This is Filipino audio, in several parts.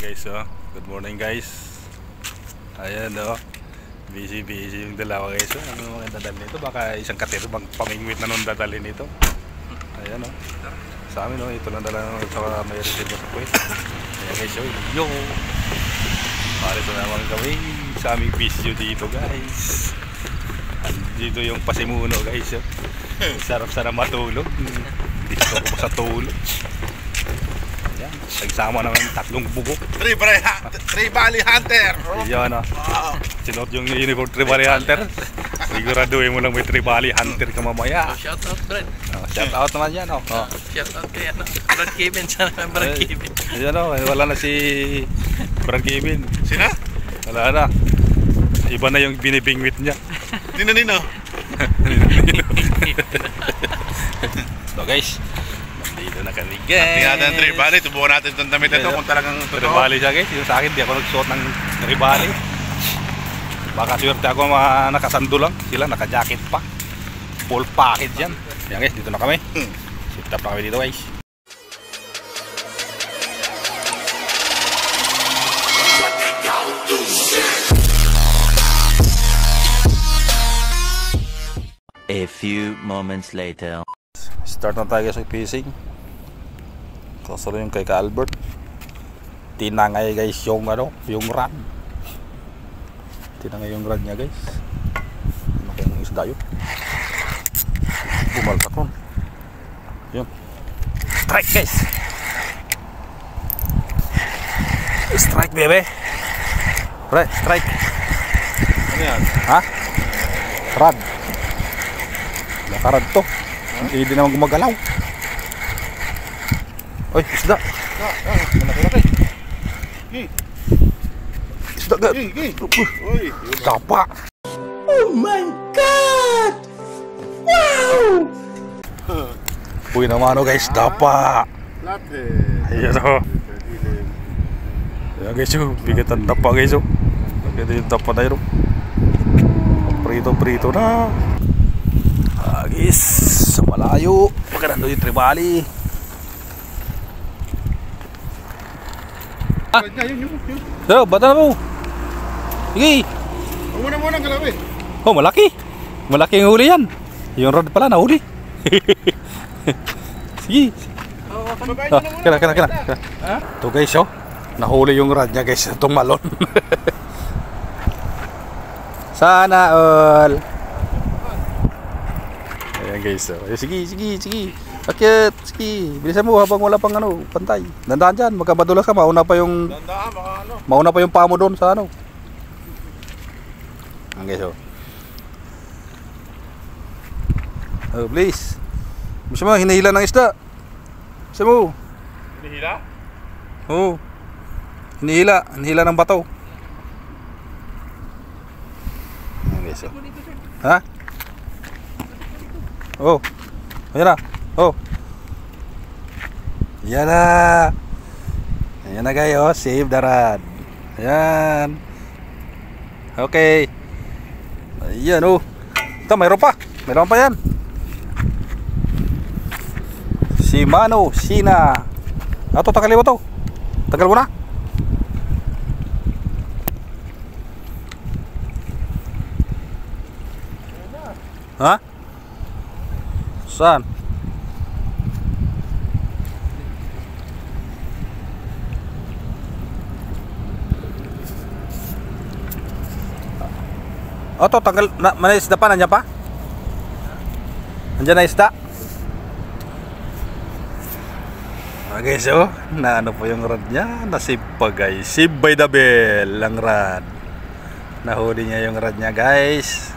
guys, oh. Good morning guys. Ayan oh. Busy yung dalawa guys, oh. Ano mga dadalhin nito? Baka isang katero bang pamingwit na nung dadalhin nito. Ayan oh. Sa amin oh, ito lang dala sa may receive sa Kuwait. Ayan guys, oh. Yo. Para ito naman gawin sa aming video dito guys. Dito yung pasimuno guys, oh. Sarap-sarap matulog. Dito ko sa tulog. Ayan, nagsama naman tatlong bubok. Tribali Hunter. Yan o. Sinuot yung uniform Tribali Hunter. Siguraduhin mo lang may Tribali Hunter ka mamaya. Shout out Brad. Shout out naman yan o. Shout out kay Brad Kevin. Sana Brad Kevin. Ayan o, wala na si Brad Kevin. Sina? Wala na. Iba na yung binibingwit niya. Nino. So guys, dito na kami guys. Tingnan natin Tribali. Tubuhan natin itong damit ito kung talagang totoo. Tribali siya guys. Yung sa akin, di ako nagsuot ng Tribali. Baka swerte ako nakasando lang. Sila naka-jacket pa. Full package yan. Yan guys, dito na kami. Sit up na kami dito guys. A few moments later. Start na tayo sa fishing. Kasalo yung kay Albert. Tinangay guys yung yung rod. Tinangay yung rod niya guys. Laki ng isda yun. Bumaltak nun. Yun. Strike guys. Strike bebe. Right, strike. Ano yan? Ha? Rod. Nakarad to. Hindi naman gumagalaw. Oy, isda. Malaki-laki. Isda ga. Uy. Dapa. Oh my God! Wow! Uy naman guys, dapa. Late. Ayan o. Ayan guys o, bigat ang dapa guys o. Bigat yung dapa na yun o. Prito na. Guys, sa malayo. Magandang yung Tribali. Yun. Pero, bata na po. Sige. Huwag muna galaw eh. Oh, malaki. Malaki yung huli yan. Yung rod pala na huli. Sige. Kena. Ito guys, oh. Nahuli yung rod niya guys. Itong malon. Sana all. Ayan guys, oh. Sige. Akit, sige. Bilisan mo habang wala pang pantay. Dandaan dyan, magkabadulas ka. Mauna pa yung paa mo doon sa Ayan guys, oh. Oh, please. Bisa mo, hinihila ng isda. Bisa mo. Hinihila? Oo. Hinihila ng bato. Ayan guys, oh. Ha? Oh. Ayan na. Oh. Ayan na. Ayan na kayo. Save the rod. Ayan. Okay. Ayan oh. Ito mayroon pa. Mayroon pa yan. Shimano Sina. Ito tagalin mo to. Tagal mo na. Ha? Saan? O to, tanggal na, may isda pa, nandiyan pa? Nandiyan na isda? Guys, oh, na ano po yung rod niya? Nasib pa guys, sib by the bell ang rod. Nahuli niya yung rod niya guys.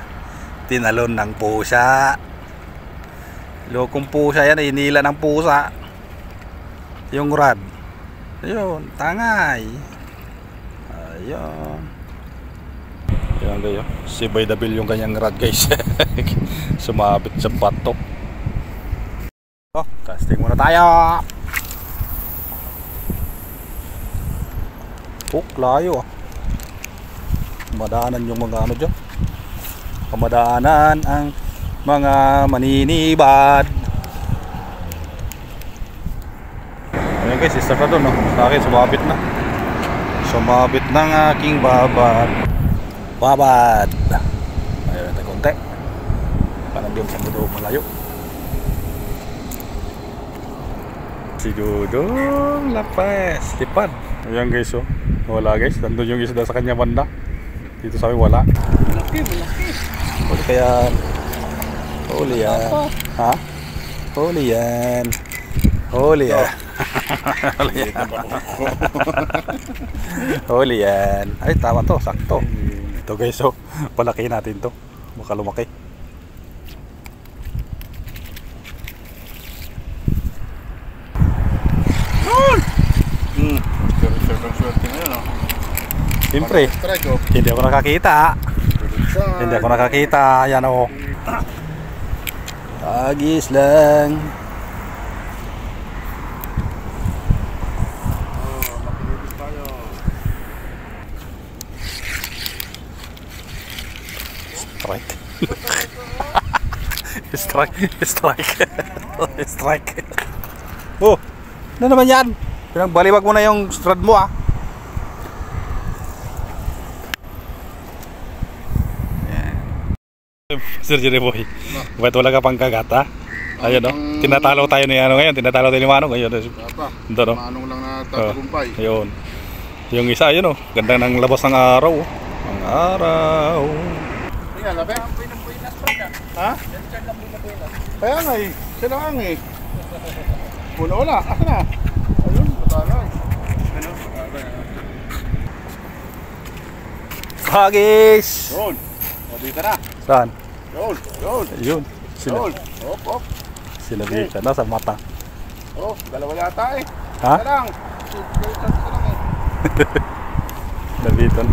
Tinalon ng pusa. Lokong pusa yan, inila ng pusa yung rod. Ayun, tangay. Ayun. Ayan kayo, si by the bill yung kanyang rod guys. Sumabit sa patok. Oh, casting muna tayo. Layo ah. Madaanan yung mga dyan. Kamadaanan ang mga maninibad. Ayan guys, start na doon no? Sa akin sumabit na. Sumabit ng aking babad. Babad. Ayun natin konti. Parang di sa mundo malayo. Si Dudong Lapes. Lipad. Ayan guys oh. Wala guys. Nandun yung isda sa kanya banda. Dito sa amin wala. Malaki. Huli kaya. Huli yan. Ha? Huli yan. Huli yan. Huli yan. Huli yan. Ay tama to. Sakto. Ito guys oh. Palaki natin to. Baka lumaki. Swerte ngayon, no? Siyempre. Hindi ako nakakita. Hindi ako nakakita. Ayan o. Agis lang. Makikipis tayo. Strike. Strike. Strike. Oh, ano naman yan? Pinagbaliwag mo na yung strad mo ah. Sir Jerry Boy, ba't wala ka pang kagat ha? Ayun o, tinatalo tayo ni ano ngayon, tinatalo tayo ni Manong ngayon. Apa? Ito no? Manong lang na tagumpay. Ayun. Yung isa ayun o, ganda ng labas ng araw. Ang araw. Tingnan, labi. Ha? Kaya nga eh, sila lang eh. Wala. Asa na? Ayun, batalay. Ano? Hagis! Yun. O, dito na. Saan? Yun. Ayun. Yun. Op. Sinabi ka na sa mata. Oh, dalawa yata eh. Ha? Isa lang. Isa lang eh. Nabiton.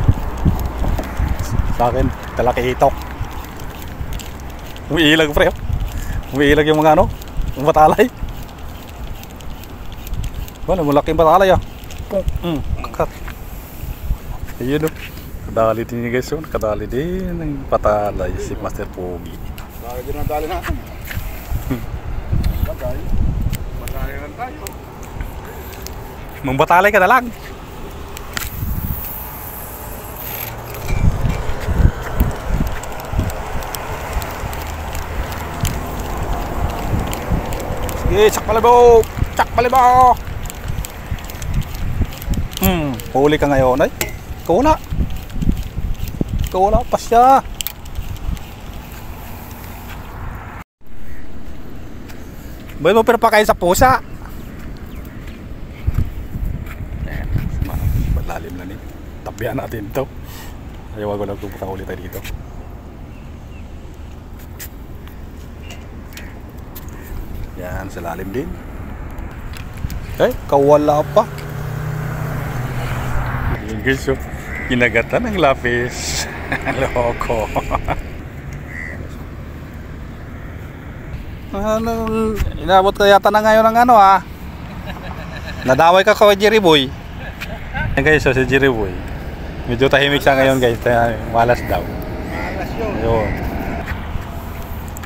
Sa akin, talakitok. Umiilag pre. Umiilag yung mga ano, yung batalay. Wala, malaking batalay ah. Kakat. Ayun o. Kadali din yung guys yun. Kadali din ng batalay si Master Pogi. Dali din ang dali natin. Bagay. Bagay lang tayo. Mambatalay ka na lang. Sige, tsak palibaw! Tsak palibaw! Huli ka ngayon ay. Ikaw wala. Ikaw wala pa siya. Ba't mo pinapakain sa pusa? Malalim na rin. Tabihan natin ito. Ayaw ko lang pupunta ulit tayo dito. Yan, sa lalim din. Kawala pa. Yung guys, kinagatan ng lapis. Loko. Inabot ka yata na ngayon ng ano ha. Nadaway ka kay Jerry Boy. Yan guys, si Jerry Boy. Medyo tahimik siya ngayon guys. Malas daw. Malas yun. Ayun.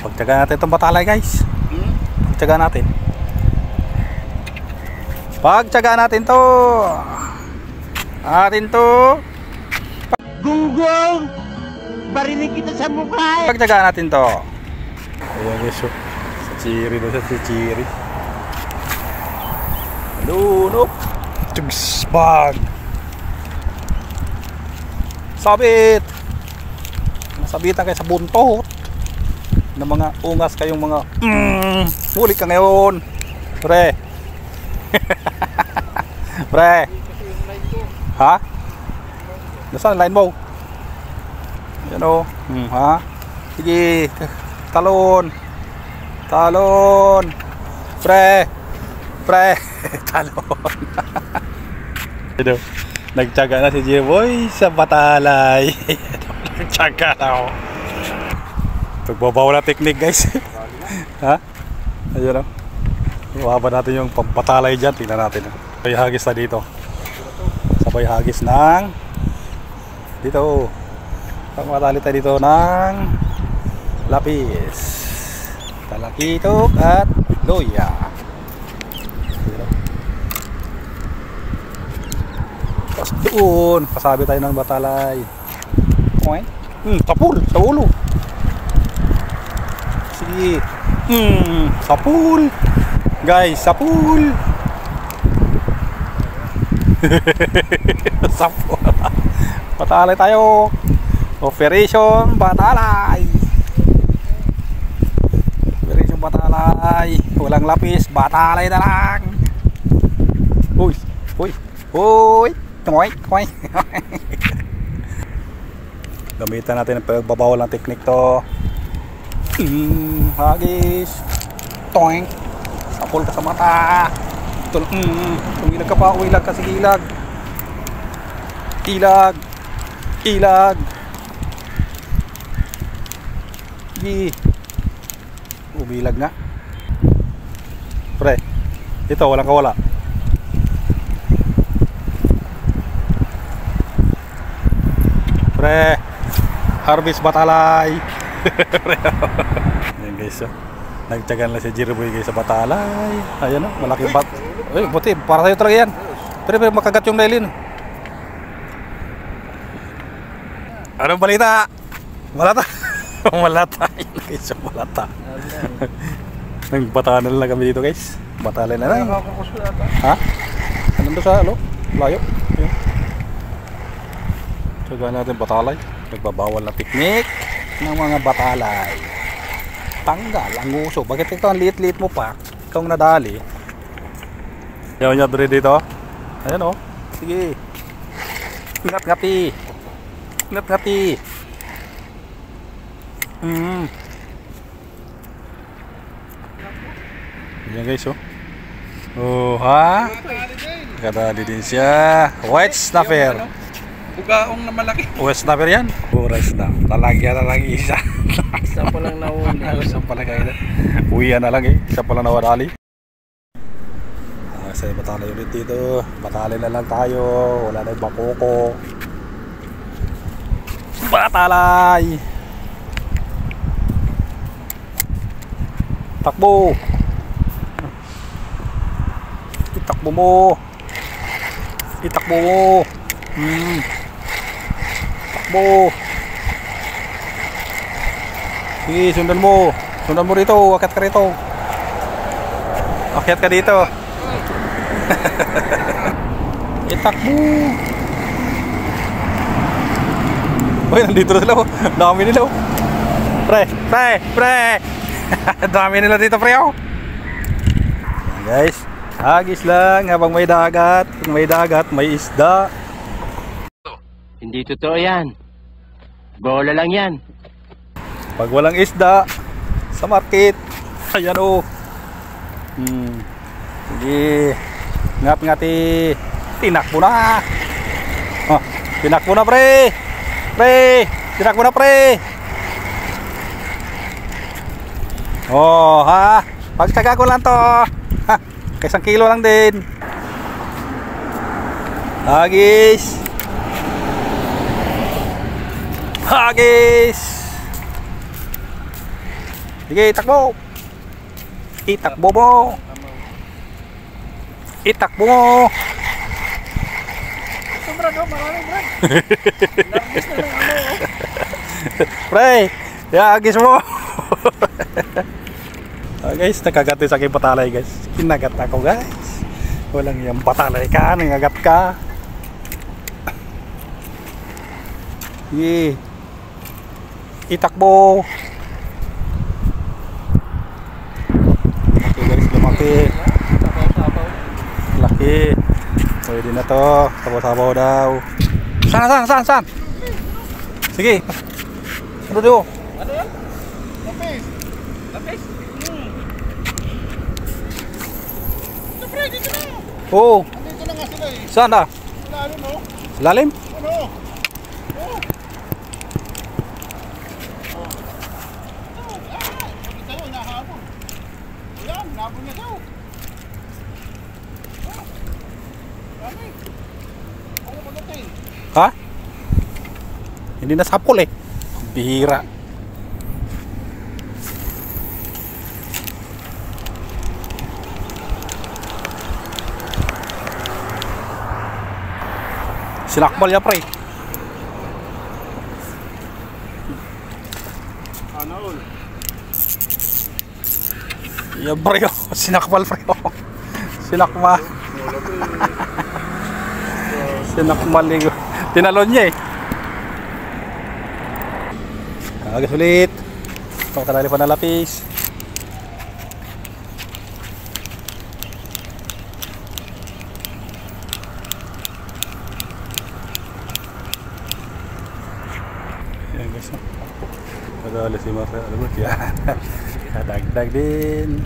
Pagtyaga natin itong batalay guys. Pagtyaga natin. Pagtyaga natin to. Atin to. Gunggong! Barinig kita sa mukha eh! Pagtyaga natin to. Ayan guys. Sa Chiri doon sa Chiri. Lunok. Tugs bag. Sabit. Sabitan kayo sa buntot. Na mga ungas kayong mga huli ka ngayon. Pre. Pre. Ha? Nasaan line mo? Yan o. Ha? Sige. Talon. Talon. Pre. Pre. Talon. Ito. Nagtyaga na si J-Boy sa batalay. Nagtyaga na ako. Pagbabaw na technique guys. Ha? Ayun o. Mababa natin yung pambatalay dyan. Tingnan natin. Sabay hagis na dito. Sabay hagis ng dito. Pagmatali tayo dito ng lapis, talakitok at loya. Doon, pasabi tayo ng batalay. Okay? Tapul sa ulo. Sige. Sapul. Guys, sapul. Sapul. Batalay tayo. Operation batalay. Operation batalay. Walang lapis, batalay na lang. Uy, uy, uy. Tumoy, tumoy. Gamitan natin ang pagbabawal ng teknik to. Hagis. Toink. Sapol ka sa mata. Umilag ka pa, umilag ka, sige ilag. Ilag. Ilag. Sige. Umilag nga. Pre, ito walang kawala. Pre, harvest batalay. Ayan guys, oh. Nagtyagan lang si Jiriboy guys sa batalay. Ayan o, malaking bat. Uy, buti, para sa'yo talaga yan. Pero makagat yung nailin. Anong balita? Malata. Malata. Guys, malata. Nagbatalan na lang kami dito guys. Batalay na lang. Ha? Anong doon sa, layo? Ayan. Tyagaan natin batalay. Nagbabawal na teknik ng mga batalay. Tanggal ang uso. Bakit ito ang liit-liit mo pa? Ikaw ang nadali. Yaw niya dito. Ayan o. Sige. Ingat-ngati. Ingat-ngati. Ayan guys o. Oh ha? Kadali din siya. White snapper. Bugaong na malaki. White snapper yan. Oras na. Talagyan na lang isa. Isa pa lang nauli. Isa pa lang kayo. Uwian na lang eh. Isa pa lang nawadali. Kasi batalay ulit dito. Batalay na lang tayo. Wala na yung bakoko. Batalay! Takbo! Itakbo mo! Itakbo mo! Takbo! Sige, sundan mo! Sundan mo rito! Akyat ka rito! Akyat ka dito! Itakbo! Uy, nandito na sila oh. Dami nila oh. Pre! Pre! Pre! Dami nila dito pre oh. Ayan guys, hagis lang habang may dagat. Kung may dagat, may isda. Hindi totoo yan. Bola lang yan. Pag walang isda sa market, ayan oh. Sige. Ngat-ngati. Tinakbo na. Oh, tinakbo na pre. Pre. Tinakbo na pre. Oh ha. Pagtsaga ko lang to. Ha. Isang kilo lang din. Hagis. Hagis. Sige, takbo. Itakbo mo. Itakbo mo. Sobra ka, marami bro. Largis na lang ano. Pre, hagis mo. Guys, nakagato sa aking batalay guys. Kinagat ako guys. Walang yung batalay ka, nangagat ka. Sige. Itakbo. Okay guys, lumaki. Laki. Pwede na to. Sabaw-sabaw daw. Saan? Sige. Ano dito? Ano yan? Lapis! Lapis? Ito pre, dito na! Oo. Andito na nga sila eh. Saan na? Lalo no? Lalim? Ano? Oh! Bakit tayo nahabol? Ayan, nabol na daw. Dami. Ano pagdating? Ha? Hindi na sapol eh. Bihira. Sinakmal niya, pre. Ano all? Yan, pre. Sinakmal, pre. Sinakmal. Sinakmal. Tinalon niya eh. Agas ulit. Ito, kadali pa na lapis. Yan guys, no? Kadali si Marcel. Yan. Dagdag din.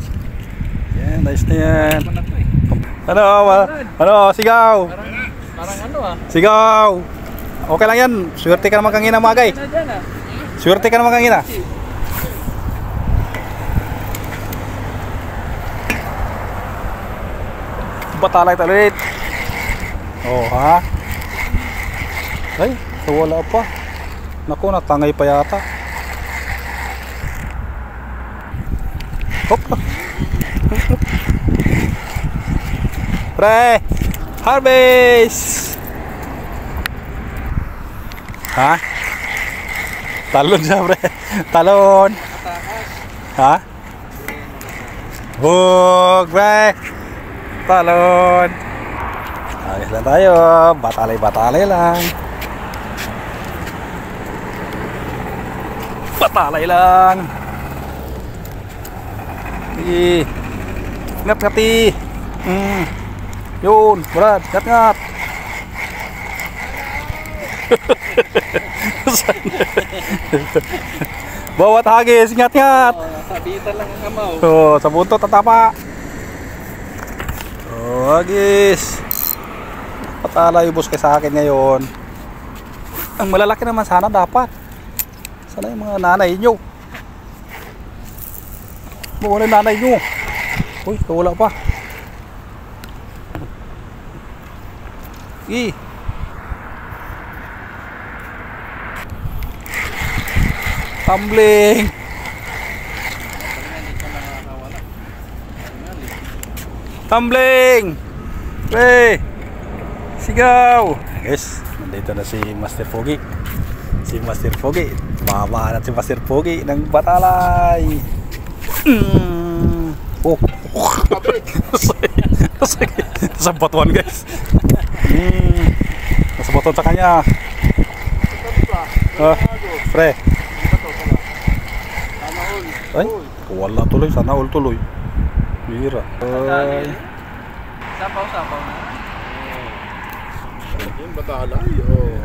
Yan, nice na yan. Ano, ano, sigaw. Parang ano ah. Sigaw. Okay lang yan. Swerte ka naman kangina mga guys. Swerte ka naman kangina. Batalay talit. Oh ha. Ay, wala pa. Naku, natangay pa yata. Hop. Pre, harvest. Ha? Talon siya, pre. Talon. Ha? Hug, pre. Talon. Ayos lang tayo. Batalay-batalay lang. Batalay lang. Sige. Ngat-ngati. Yun, Brad. Ngat-ngat. Bawat hagis, ingat-ingat. Sabitan lang ang kamaw. Oh, sa buntot tatapa. Oh, hagis. Patala yung buskay sa akin ngayon. Ang malalaki naman sana dapat. Sana yung mga nanay nyo. Muna yung nanay nyo. Uy, wala pa. Tumbling. Tumbling. Pre. Sigaw. Yes, nandito na si Master Pogi. Si Master Pogi. Mama na si Master Pogi ng batalay. Oh. Nasa batuan guys. Nasa batuan sa kanya. Pre. Ay, wala tuloy. Sana all tuloy. Bira. Ay. Sapaw-sapaw na. Yung batalay. Oh.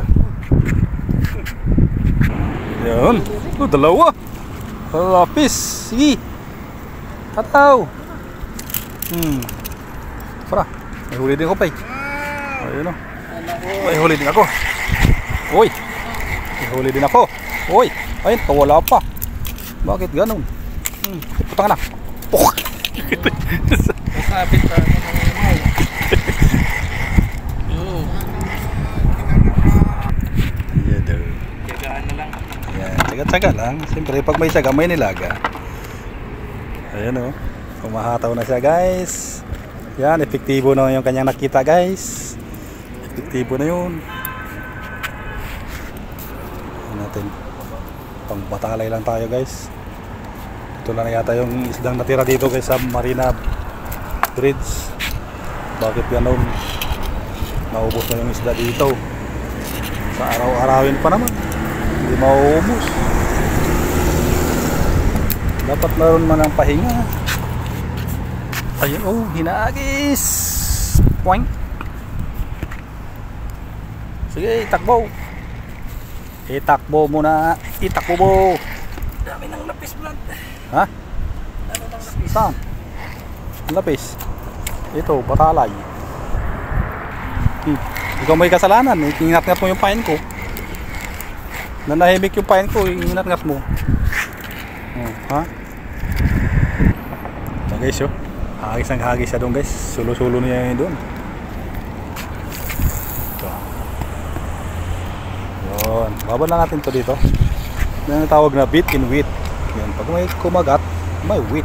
Yan. Oh, dalawa. Lapis. Sige. Tataw. Para. May huli din ako, pay. Ayun o. May huli din ako. Uy. May huli din ako. Uy. Ayun, wala pa. Bakit ganun? Putang na. Oh. Sabit pa ng kamaw. Oo. Yeah, daw. Tiyagaan na lang. Yan, tsaga-tsaga lang. Siyempre, pag may tsaga, may nilaga. Ayan o. Umahataw na siya, guys. Yan, epektibo na yung kanyang nakita, guys. Epektibo na yun. Ayan natin. Pang batalay lang tayo, guys. Ito lang na yata yung isdang natira dito, guys, sa Marina Bridge. Bakit ganun? Naubos na yung isda dito. Sa araw-arawin pa naman. Hindi mauubos. Dapat meron man ang pahinga. Ayun, oh, hinaagis. Poing. Sige, itakbo. Itakbo muna. Itakbo mo. Dami ng lapis, Brad. Ha? Dami ng lapis. Saan? Ang lapis. Ito, batalay. Ikaw may kasalanan. Ingat-ngat mo yung pain ko. Nanahimik yung pain ko. Ingat-ngat mo. Oh, ha? Ito guys, oh. Hagis ang hagis siya doon, guys. Sulo-sulo niya yun doon. Ito. Yun. Babad lang natin to dito. Yan ang tawag na bit in wheat. Yan. Pag may kumagat, may wheat.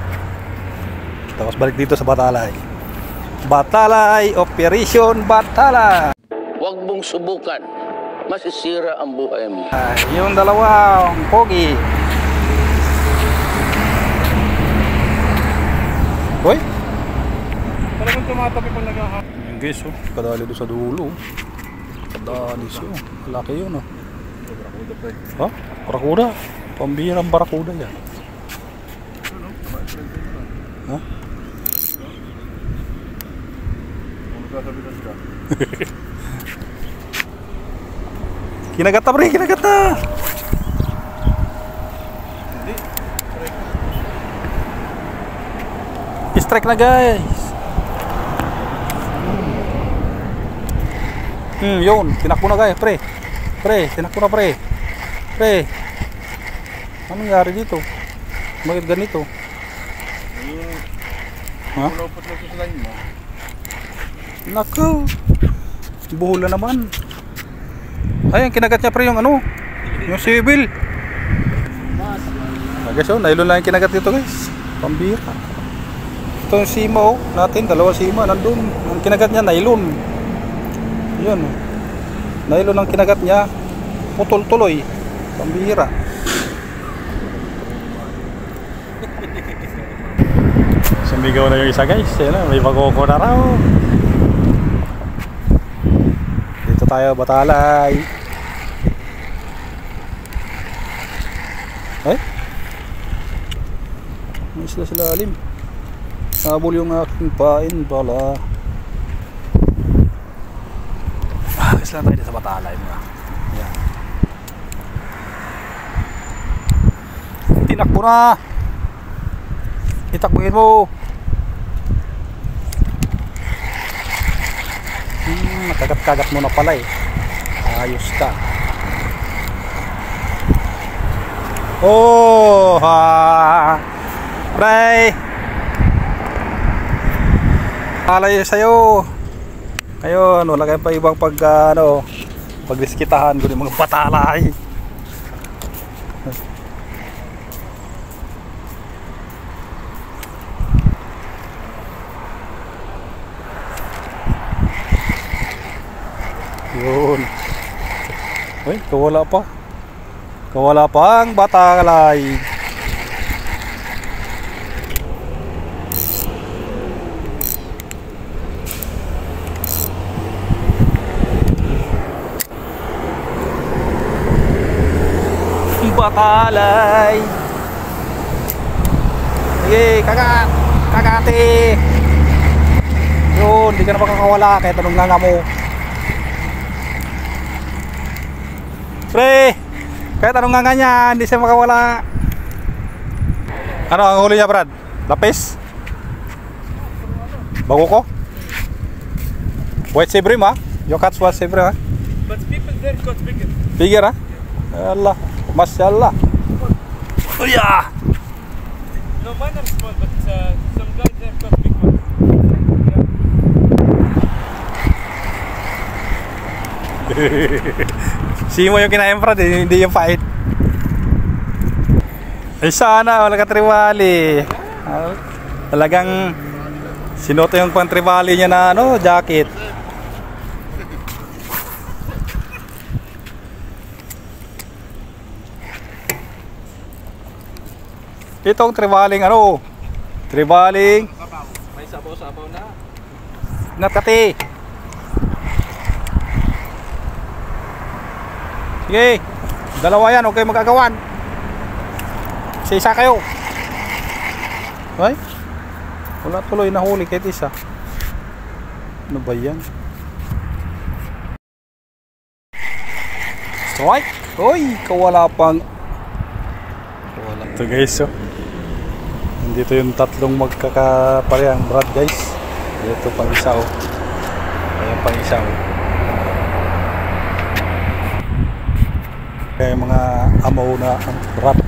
Tapos balik dito sa batalay. Batalay! Operation Batalay! Huwag mong subukan. Masisira ang buhay mo. Yung dalawa, pogi. Hoy? Talagang tumatabi pag naghahapon. Yung guys, oh. Kadali doon sa dulo. Kadali siya. Laki yun, oh. Barakuda pa eh. Ha? Barakuda. Pambihirang barakuda yan. Ha? Magkasabitan ka. Kinagat na, pre. Kinagat na. Strike na, guys. Yun. Tinakbo na, guys. Pre. Pre. Tinakbo na, pre. Pre. Anong nangyari dito? Bakit ganito? Ha? Pinupot na sa line mo. Naku. Buhula naman. Ayan, kinagat niya, pre, yung ano. Yung civil. Guys, oh. Nylon lang yung kinagat dito, guys. Pambira. Ito yung sima, oh. Natin. Dalawa sima. Nandun. Ang kinagat niya, nylon. Yan, oh. Nylon ang kinagat niya. Putol tuloy. Pambira. Sumigaw na yung isa, guys. Yan, may bagoko na raw. Dito tayo, Batalay. Ay? May isla sila alim. Nabol yung aking pain pala. Isla tayo dito sa Batalay mga. Yan. Tinakbo na. Itakbuhin mo. Nakagat-kagat mo na pala eh. Ayos ka. Oh, ha. Pre. Alay sa'yo. Ayun, wala kayo pa ibang pagdiskitahan ko ng mga Batalay. Yun. Uy, kawala pa. Kawala pa ang Batalay. Batalay. Sige, kagat. Kagati. Yun, di ka na makakawala kahit anong nga mo. Pre, kahit anong nga niya, hindi siya makawala. Ano ang huli niya, Brad? Lapis? Bago ko? White Sebrim, ha? You catch white Sebrim, ha? But people there got bigger. Bigger, ha? Allah, masyaallah. Oh yeah. No, mine are small, but some guy there got big one. Simo yung kinain, Brad, hindi yung fight. Ay sana, wala ka tribali. Talagang sinuto yung pang tribali niya na ano, jacket. Itong tribaling ano, tribaling May sabaw-sabaw na. nakati. Sige, dalawa yan, okay magagawan. Isa kayo. Ay, wala tuloy na huli kahit isa. Ano ba yan? Strike. Uy, kawala pang. Wala. Ito guys, oh. Nandito yung tatlong magkakaparehang Brad, guys. Ito pang isa, oh. Ayan pang isa, oh. Kaya mga amaw na ang Brad.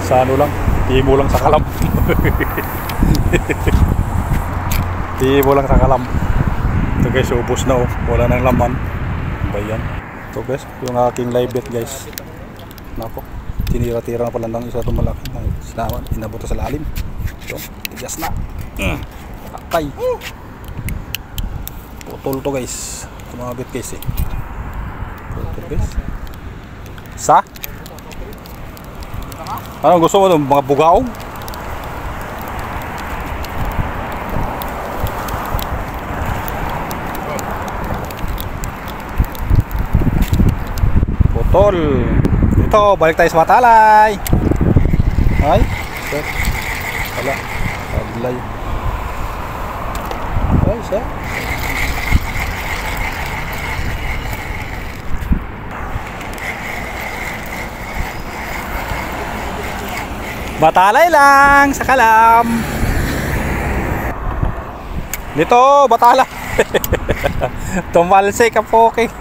Sa ano lang, timo lang sa kalam. Timo lang sa kalam. Ito guys, ubos na, oh. Wala nang laman. Ba yan? Ito guys, yung aking live bet, guys. Nako, tinira-tira na pala ng isa itong malaki. Inabot sa lalim. Ito, tigas na. Patay. putol to guys. Tumabit guys eh. Putol guys. Sa? Anong gusto mo ng mga bugaong? Putol. Ito, balik tayo sa Batalay. Ay, sir. Wala. Tablay. Ay, sir. Batalay lang sa Kalam. Dito, Batalay. Tumalsay ka po, okay.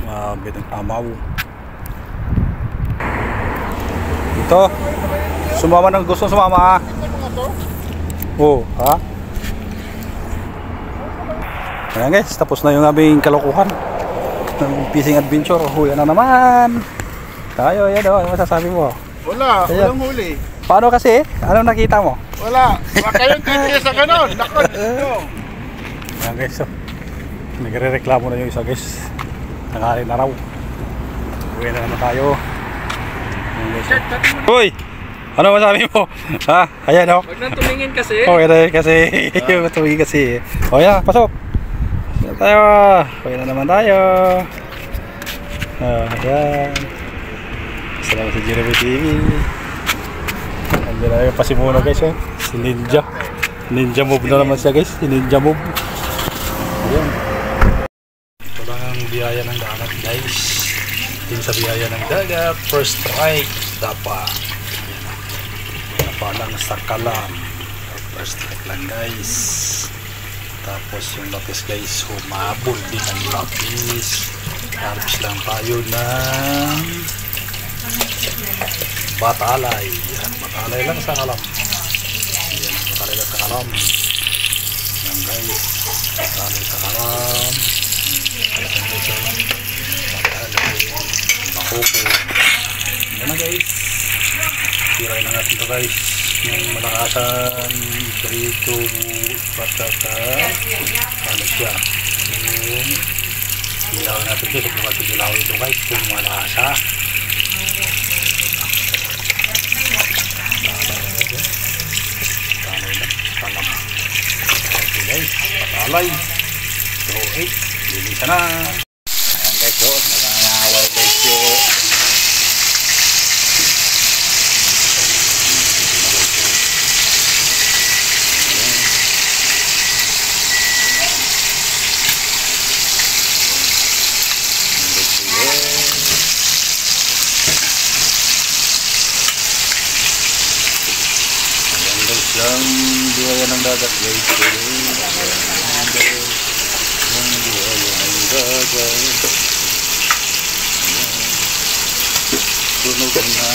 Mabit ang amaw. Ito. Sumama ng gusto sumama. Oh, ha? Ayan guys, tapos na yung aming kalokohan ng fishing adventure. Huya na naman. Tayo, yan o. Ano masasabi mo? Wala, Ayan. walang huli. Paano kasi? Anong nakita mo? Wala. Wala kayong titiis sa ganon. Nako. Ayan guys, so, nagre-reklamo na yung isa guys. Nangarin na raw. Uwi na naman tayo. Ayan guys, so. Uy! Ano masabi mo? Ha? Ayan o. Huwag nang tumingin kasi. Oh, yan kasi. Tumingin kasi. O yan, pasok. Yan tayo. Uwi na naman tayo. Ayan. Salamat sa Jeremy TV. Andiyan na yung pasimuno guys. Si Ninja. Ninja move na naman siya guys. Si Ninja move. Ayan. Ito lang ang biyaya ng dagat guys. Din sa biyaya ng dagat. First strike. Dapa. Dapa lang sa Kalam. First strike lang guys. Tapos yung lapis guys. Humabol din ang lapis. Harvest lang tayo ng Batalay. Yan. Batalay lang sa Kalam. Yan. Batalay lang sa Kalam. Yan guys. Batalay sa Kalam. Batalay. Makupo. Yan na guys. Tiray na natin ito guys. Yung malakasan. Dito. Patata. Ano siya. Yung ilaw natin guys. Bukas yung ilaw ito guys. Kung malakasa. Guys, Batalay. So, 8. Lilisan na. Ayan guys, so, nagangawal guys yun. Yang buaya ng dagat guys. Yang buaya ng dagat. Tunog na.